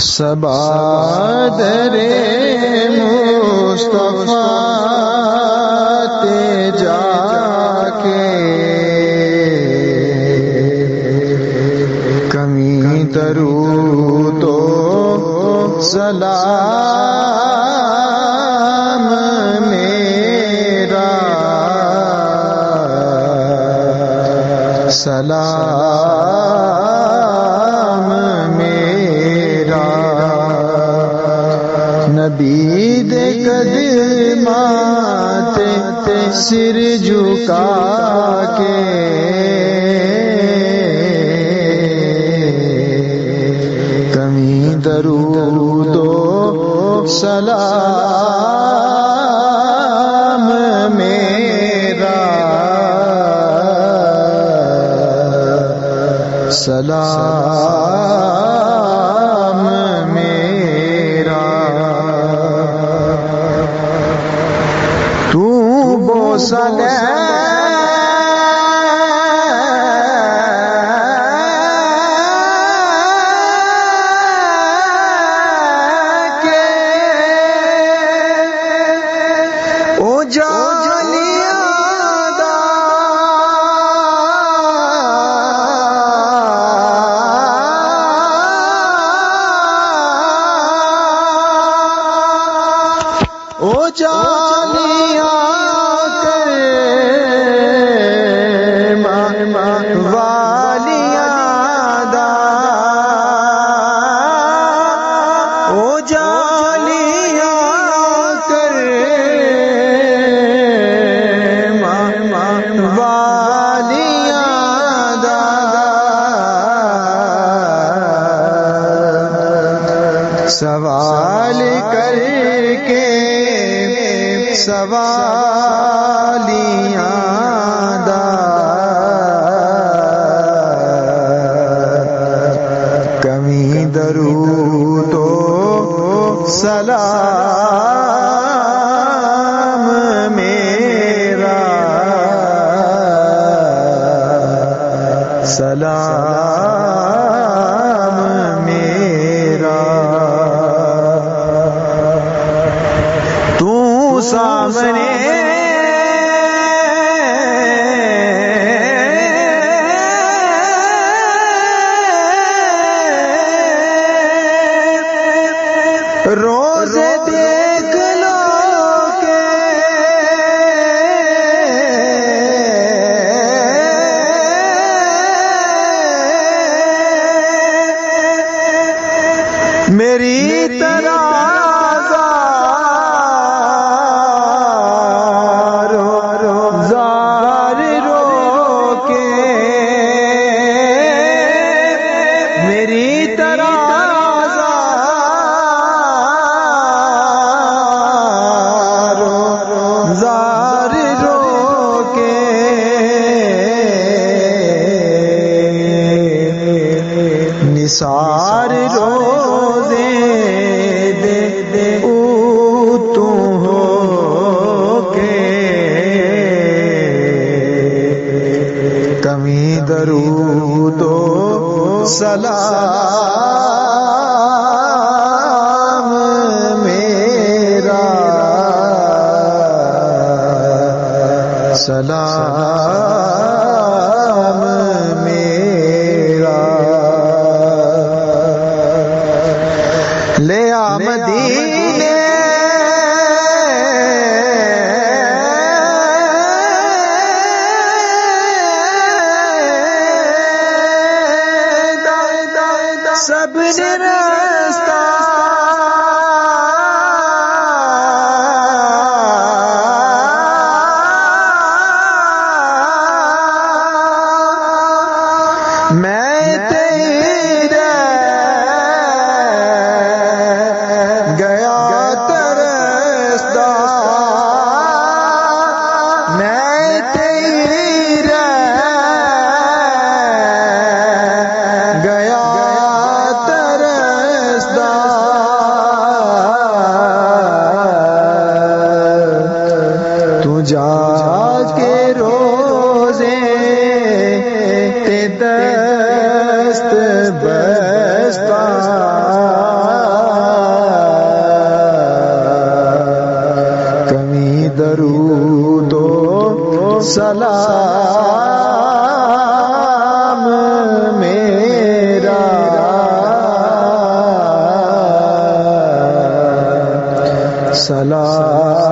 صبا درے مصطفیٰ تے جا کے کمی درود و سلام میرا سلام میرا نبی دے قدمات سر جھکا کے کمی درود و سلام میرا سلام میرا تو بوسہ لے کے او جانیا دا او جانیا کر والیاں دا او جانیا کر والیاں دا سوال کر کے سوالیاں دا کمی درود و سلام میرا سلام میرا تو سامنے روزے دیکھ لو کہ میری طرح زار رو کے میری طرح زار رو کے نثار روزے دے او تو ہو کے کمی درود و سلام میرا سلام میرا لے آ مدینے سب نے رستہ میں تیرے گیا ترستا میں تیرے گیا ترستا تو جا کے روزے تے دست بستا درود و سلام میرا سلام